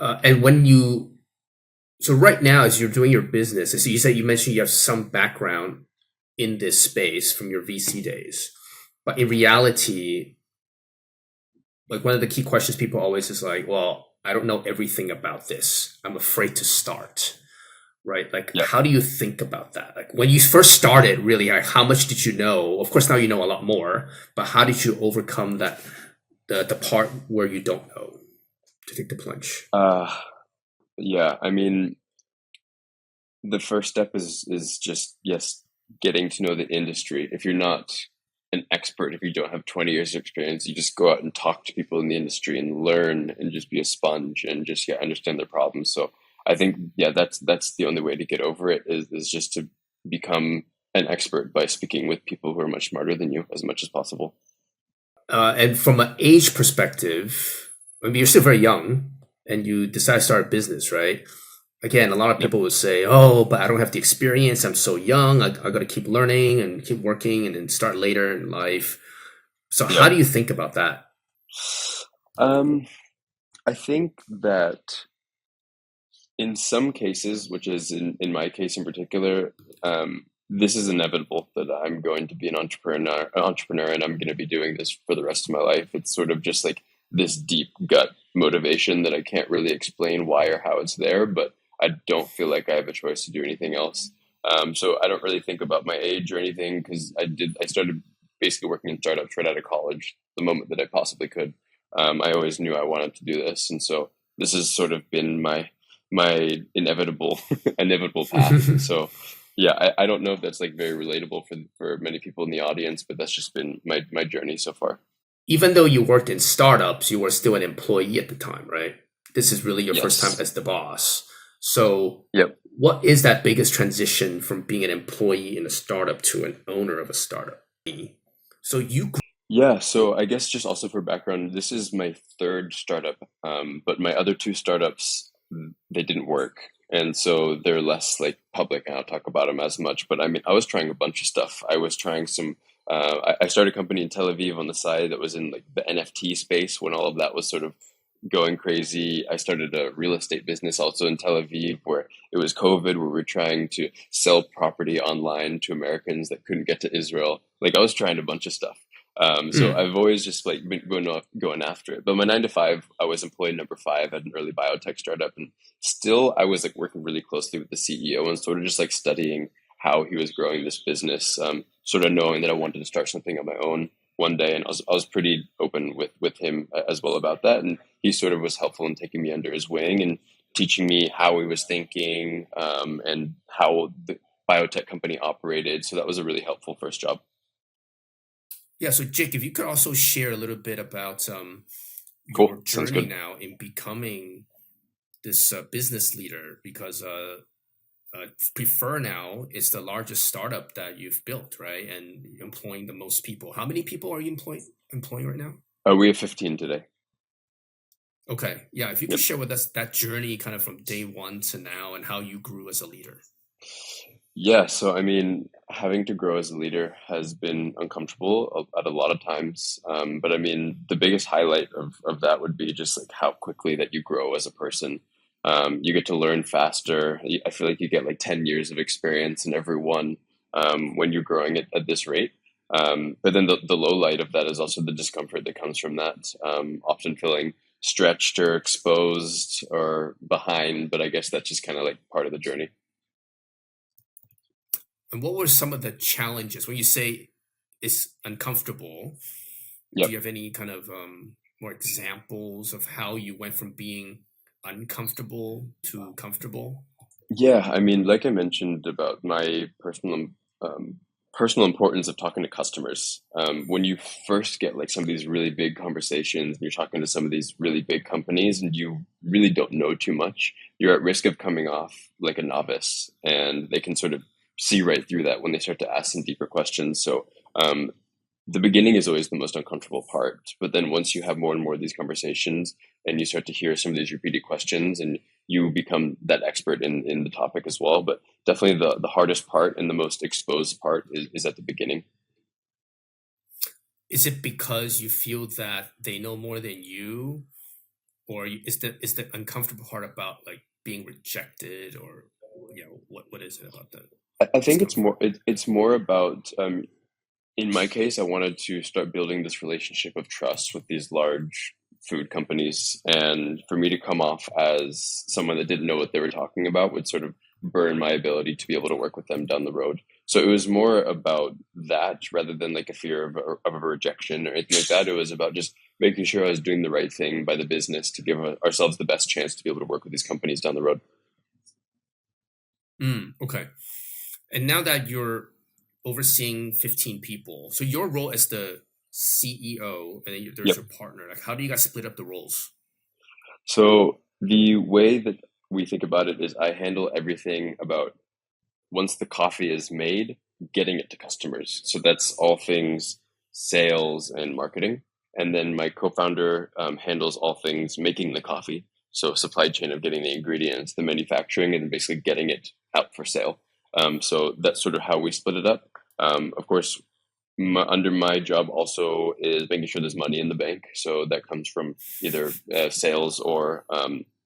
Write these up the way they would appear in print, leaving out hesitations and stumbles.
And when you so right now, as you're doing your business, so you mentioned you have some background in this space from your VC days, but in reality, like one of the key questions people always is like, well, I don't know everything about this. I'm afraid to start, right? Like, Yeah. how do you think about that? Like when you first started, really, like, how much did you know? Of course, now you know a lot more, but how did you overcome that, the part where you don't know to take the plunge? Uh, yeah. I mean, the first step is just, yes, getting to know the industry. If you're not an expert, if you don't have 20 years of experience, you just go out and talk to people in the industry and learn and just be a sponge and just, yeah, understand their problems. So I think, yeah, that's the only way to get over it is just to become an expert by speaking with people who are much smarter than you as much as possible. And from an age perspective, I mean, you're still very young and you decide to start a business, right? Again, a lot of Yep. people would say, oh, but I don't have the experience. I'm so young. I got to keep learning and keep working and then start later in life. So, how Yep. do you think about that? Um, I think that in some cases, which is in my case in particular, this is inevitable that I'm going to be an entrepreneur, and I'm going to be doing this for the rest of my life. It's sort of just like this deep gut motivation that I can't really explain why or how it's there, but I don't feel like I have a choice to do anything else. So I don't really think about my age or anything because I started basically working in startups right out of college the moment that I possibly could. I always knew I wanted to do this, and so this has sort of been my inevitable inevitable path. So yeah, I don't know if that's like very relatable for many people in the audience, but that's just been my journey so far. Even though you worked in startups, you were still an employee at the time, right? This is really your first time Yes. as the boss. So, Yep. what is that biggest transition from being an employee in a startup to an owner of a startup? So, you Yeah, so I guess just also for background, this is my third startup, but my other two startups, they didn't work. And so they're less like public, and I'll talk about them as much. But I mean, I was trying a bunch of stuff. I was trying I started a company in Tel Aviv on the side that was in like the NFT space when all of that was sort of going crazy. I started a real estate business also in Tel Aviv where it was COVID, where we were trying to sell property online to Americans that couldn't get to Israel. Like I was trying a bunch of stuff. So Mm. I've always just like been going after it. But my 9 to 5, I was employee number 5 at an early biotech startup, and still I was like working really closely with the CEO and sort of just like studying how he was growing this business. Sort of knowing that I wanted to start something on my own one day, and I was pretty open with him as well about that, and he sort of was helpful in taking me under his wing and teaching me how he was thinking, and how the biotech company operated. So that was a really helpful first job. Yeah, so Jake, if you could also share a little bit about your Cool, sounds journey good. now in becoming this business leader, because Prefer now is the largest startup that you've built, right? And employing the most people. How many people are you employing right now? We have 15 today. Okay, yeah, if you could Yep. share with us that journey kind of from day one to now and how you grew as a leader. Yeah, so I mean, having to grow as a leader has been uncomfortable at a lot of times. But I mean, the biggest highlight of that would be just like how quickly that you grow as a person. You get to learn faster. I feel like you get like 10 years of experience in every one, when you're growing at this rate. But then the low light of that is also the discomfort that comes from that, often feeling stretched or exposed or behind. But I guess that's just kind of like part of the journey. And what were some of the challenges when you say it's uncomfortable? Do Yep. you have any kind of more examples of how you went from being uncomfortable to comfortable? Yeah, I mean, like I mentioned about my um, personal importance of talking to customers. When you first get like some of these really big conversations, and you're talking to some of these really big companies, and you really don't know too much, you're at risk of coming off like a novice, and they can sort of see right through that when they start to ask some deeper questions. So the beginning is always the most uncomfortable part, but then once you have more and more of these conversations and you start to hear some of these repeated questions, and you become that expert in the topic as well. But definitely the hardest part and the most exposed part is at the beginning. Is it because you feel that they know more than you, or is the uncomfortable part about like being rejected, or what is it about the I think it's discomfort? it's more about in my case, I wanted to start building this relationship of trust with these large food companies. And for me to come off as someone that didn't know what they were talking about would sort of burn my ability to be able to work with them down the road. So it was more about that rather than like a fear of a rejection or anything like that. It was about just making sure I was doing the right thing by the business to give ourselves the best chance to be able to work with these companies down the road. Okay. And now that you're overseeing 15 people, so your role as the CEO, and then there's Yep. your partner. Like, how do you guys split up the roles? So the way that we think about it is I handle everything about once the coffee is made, getting it to customers. So that's all things sales and marketing. And then my co-founder handles all things making the coffee. So supply chain of getting the ingredients, the manufacturing, and then basically getting it out for sale. So that's sort of how we split it up. Of course, under my job also is making sure there's money in the bank. So that comes from either sales or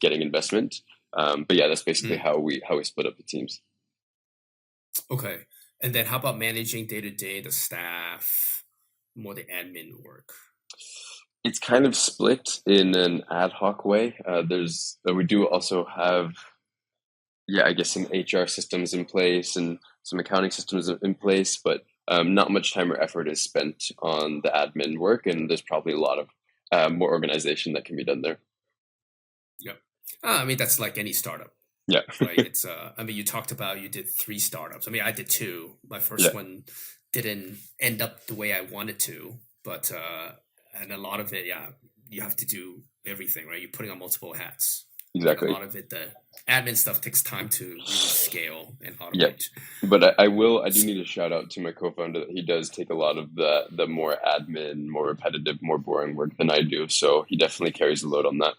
getting investment. But yeah, that's basically Mm, how we split up the teams. okay. And then how about managing day to day the staff, more the admin work? It's kind of split in an ad hoc way. There's we do also have, yeah, I guess some HR systems in place and some accounting systems in place, but not much time or effort is spent on the admin work, and there's probably a lot of more organization that can be done there. Yep. I mean, that's like any startup, Yeah, right? It's I mean, you talked about you did three startups. I mean, I did two. My yeah, first one didn't end up the way I wanted to, but and a lot of it, yeah, you have to do everything, right? You're putting on multiple hats, and a exactly. lot of it, the admin stuff takes time to really scale and Yeah, automate. but I do need to shout out to my co-founder that he does take a lot of the more admin, more repetitive, more boring work than I do. So he definitely carries the load on that.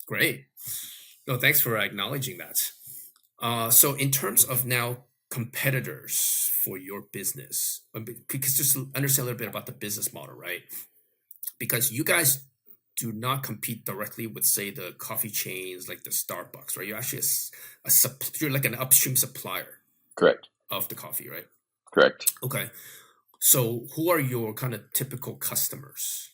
Great. No, thanks for acknowledging that. So in terms of now competitors for your business, because just to understand a little bit about the business model, right? Because you guys do not compete directly with, say, the coffee chains like the Starbucks, right? You're actually you're like an upstream supplier Correct. of the coffee, right? Correct. Okay. So who are your kind of typical customers?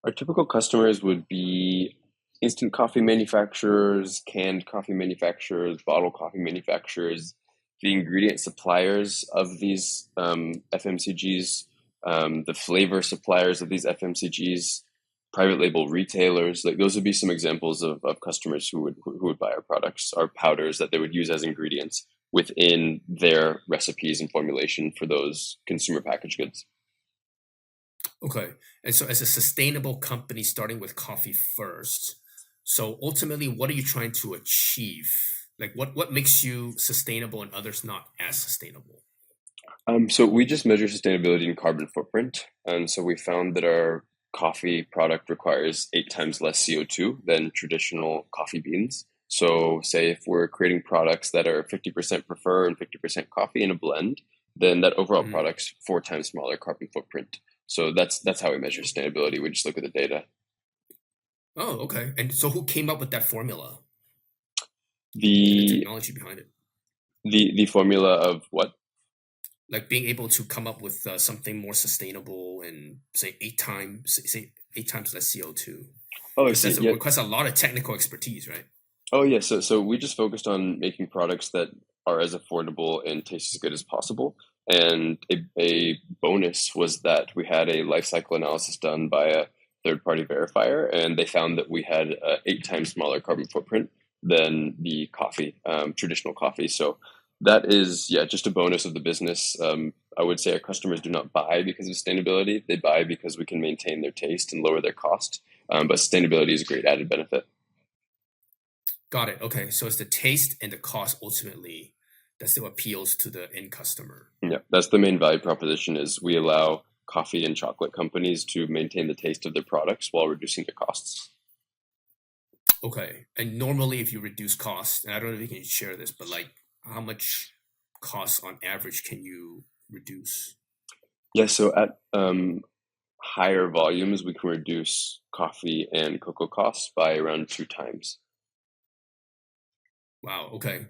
Our typical customers would be instant coffee manufacturers, canned coffee manufacturers, bottle coffee manufacturers, the ingredient suppliers of these FMCGs, the flavor suppliers of these FMCGs, private label retailers. Like those would be some examples of customers who would buy our products, our powders that they would use as ingredients within their recipes and formulation for those consumer packaged goods. Okay. And so as a sustainable company starting with coffee first, so ultimately what are you trying to achieve? Like what makes you sustainable and others not as sustainable? So we just measure sustainability in carbon footprint, and so we found that our coffee product requires 8 times less CO2 than traditional coffee beans. So, say if we're creating products that are 50% prefer and 50% coffee in a blend, then that overall Mhm. product's 4 times smaller carbon footprint. So that's how we measure sustainability. We just look at the data. Oh, okay. And so who came up with that formula and the The technology behind it? the formula of what? Like being able to come up with something more sustainable and say say 8 times less CO2, Oh, I because see. that's a, Yeah. requires a lot of technical expertise, right? Oh yeah, so we just focused on making products that are as affordable and taste as good as possible. And a bonus was that we had a life cycle analysis done by a third party verifier, and they found that we had 8 times smaller carbon footprint than the coffee, traditional coffee. So that is, yeah, just a bonus of the business. I would say our customers do not buy because of sustainability; they buy because we can maintain their taste and lower their cost. But sustainability is a great added benefit. Got it. Okay, so it's the taste and the cost ultimately that still appeals to the end customer. Yeah, that's the main value proposition is we allow coffee and chocolate companies to maintain the taste of their products while reducing their costs. Okay, and normally if you reduce costs, and I don't know if you can share this, but like how much costs on average can you reduce? Yeah, so at higher volumes, we can reduce coffee and cocoa costs by around 2 times. Wow. Okay.